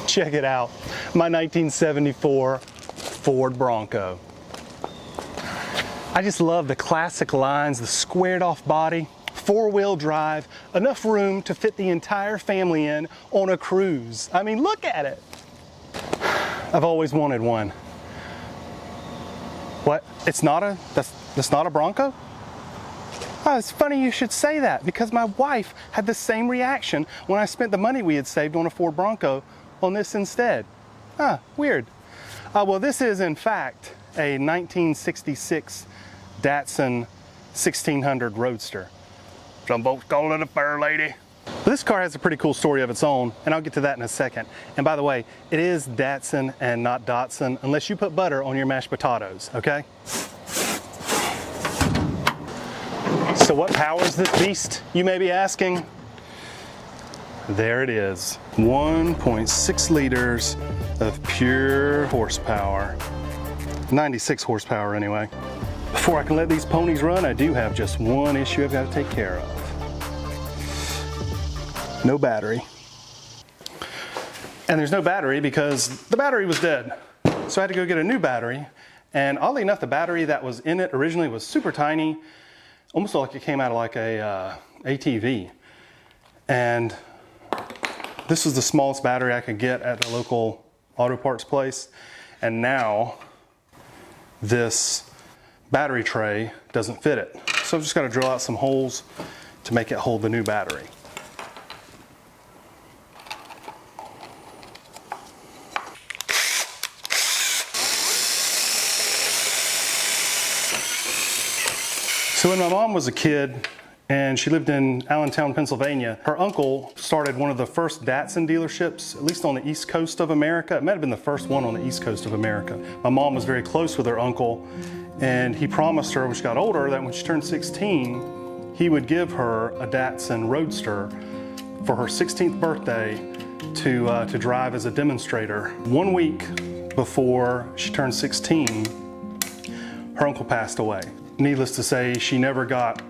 Check it out, my 1974 Ford Bronco. I just love the classic lines, the squared off body, four-wheel drive, enough room to fit the entire family in on a cruise. I mean, look at it. I've always wanted one. What? That's not a Bronco? Oh, it's funny you should say that because my wife had the same reaction when I spent the money we had saved on a Ford Bronco on this instead. Huh, weird. Well, this is in fact a 1966 Datsun 1600 Roadster. Some folks call it a fair lady. This car has a pretty cool story of its own, and I'll get to that in a second. And by the way, it is Datsun and not Datsun, unless you put butter on your mashed potatoes, okay? So what powers this beast, you may be asking? There it is, 1.6 liters of pure horsepower. 96 horsepower anyway. Before I can let these ponies run, I do have just one issue I've got to take care of. No battery. And there's no battery because the battery was dead. So I had to go get a new battery. And oddly enough, the battery that was in it originally was super tiny, almost like it came out of like a ATV. And this was the smallest battery I could get at the local auto parts place. And now this battery tray doesn't fit it. So I've just got to drill out some holes to make it hold the new battery. So when my mom was a kid and she lived in Allentown, Pennsylvania, her uncle started one of the first Datsun dealerships, at least on the East Coast of America. It might have been the first one on the East Coast of America. My mom was very close with her uncle, and he promised her when she got older that when she turned 16, he would give her a Datsun Roadster for her 16th birthday to drive as a demonstrator. 1 week before she turned 16, her uncle passed away. Needless to say, she never got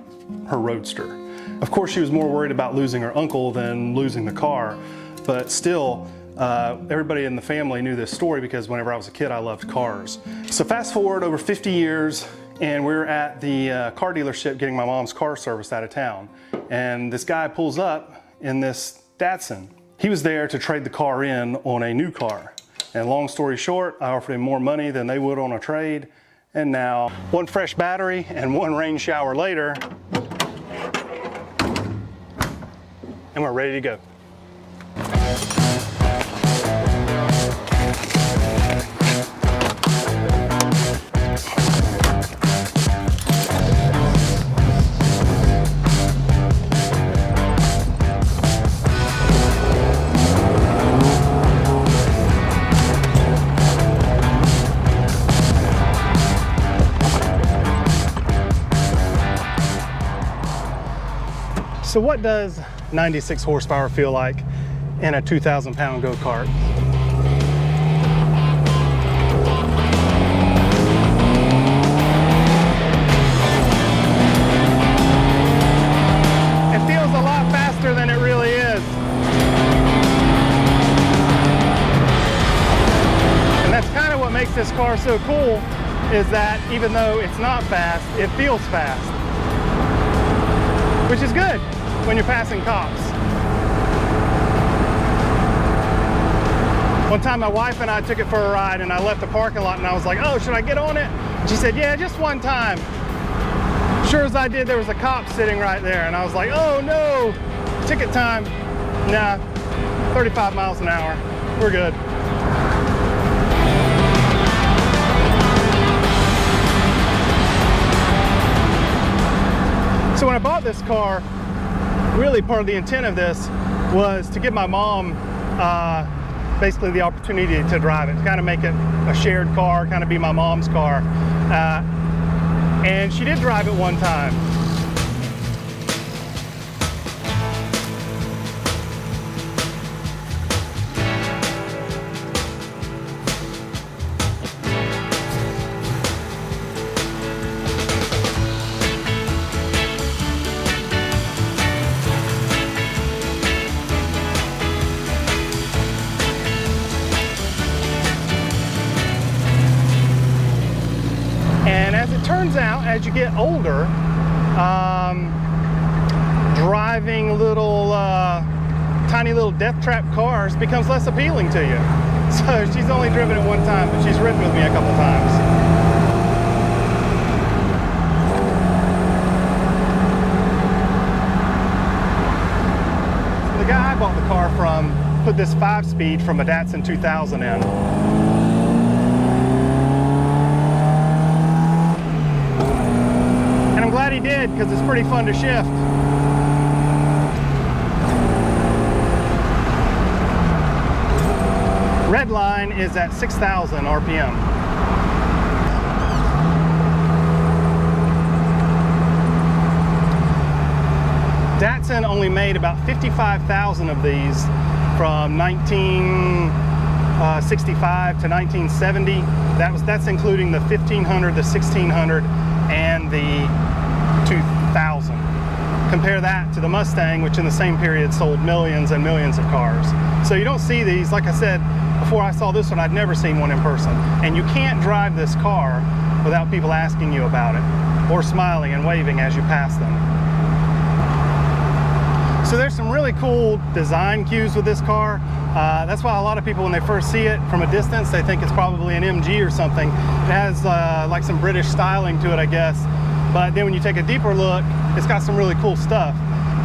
her Roadster. Of course, she was more worried about losing her uncle than losing the car, but still, everybody in the family knew this story because whenever I was a kid, I loved cars. So fast forward over 50 years, and we're at the car dealership getting my mom's car serviced out of town. And this guy pulls up in this Datsun. He was there to trade the car in on a new car. And long story short, I offered him more money than they would on a trade. And now, one fresh battery and one rain shower later, and we're ready to go. So what does 96 horsepower feel like in a 2,000 pound go-kart? It feels a lot faster than it really is. And that's kind of what makes this car so cool, is that even though it's not fast, it feels fast. Which is good when you're passing cops. One time my wife and I took it for a ride and I left the parking lot and I was like, oh, should I get on it? And she said, yeah, just one time. Sure as I did, there was a cop sitting right there and I was like, oh no, ticket time. Nah, 35 miles an hour, we're good. So when I bought this car, really part of the intent of this was to give my mom basically the opportunity to drive it, to kind of make it a shared car, kind of be my mom's car. And she did drive it one time. as it turns out, as you get older, driving little tiny little death trap cars becomes less appealing to you. So she's only driven it one time, but she's ridden with me a couple times. So the guy I bought the car from put this 5-speed from a Datsun 2000 in. And I'm glad he did, because it's pretty fun to shift. Red line is at 6,000 RPM. Datsun only made about 55,000 of these from 1965 to 1970. That's including the 1500, the 1600, and the 2000. Compare that to the Mustang, which in the same period sold millions and millions of cars. So you don't see these. Like I said, before I saw this one, I'd never seen one in person. And you can't drive this car without people asking you about it or smiling and waving as you pass them. So there's some really cool design cues with this car. That's why a lot of people, when they first see it from a distance, they think it's probably an MG or something. It has like some British styling to it, I guess. But then when you take a deeper look, it's got some really cool stuff.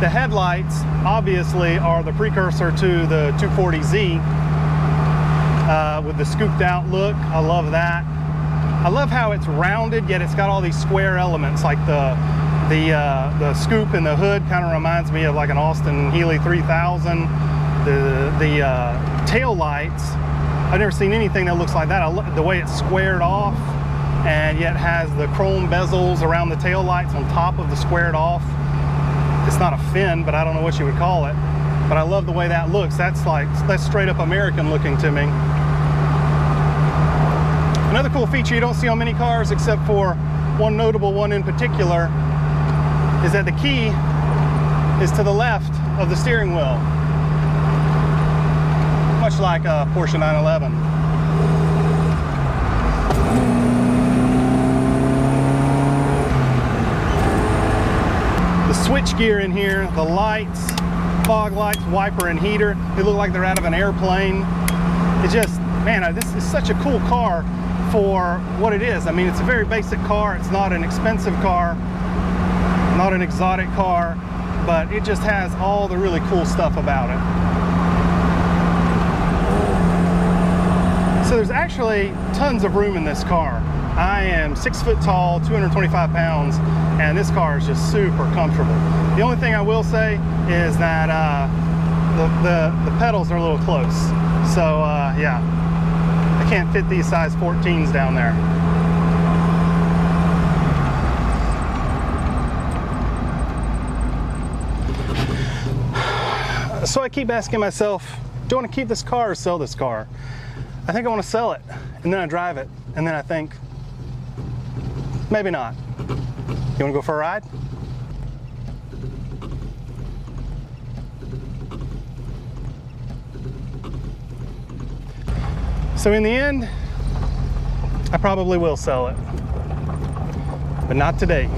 The headlights obviously are the precursor to the 240Z with the scooped out look. I love that. I love how it's rounded, yet it's got all these square elements, like the scoop in the hood kind of reminds me of like an Austin Healey 3000. The tail lights, I've never seen anything that looks like that. The way it's squared off, and yet has the chrome bezels around the tail lights on top of the squared off. It's not a fin, but I don't know what you would call it. But I love the way that looks. That's straight up American looking to me. Another cool feature you don't see on many cars, except for one notable one in particular, is that the key is to the left of the steering wheel, much like a Porsche 911. The switch gear in here, the lights, fog lights, wiper and heater, they look like they're out of an airplane. It just, man, this is such a cool car for what it is. I mean, it's a very basic car. It's not an expensive car, not an exotic car, but it just has all the really cool stuff about it. So there's actually tons of room in this car. I am 6 foot tall, 225 pounds, and this car is just super comfortable. The only thing I will say is that the pedals are a little close. So yeah, I can't fit these size 14s down there. So I keep asking myself, do I want to keep this car or sell this car? I think I want to sell it, and then I drive it, and then I think, maybe not. You want to go for a ride? So in the end, I probably will sell it, but not today.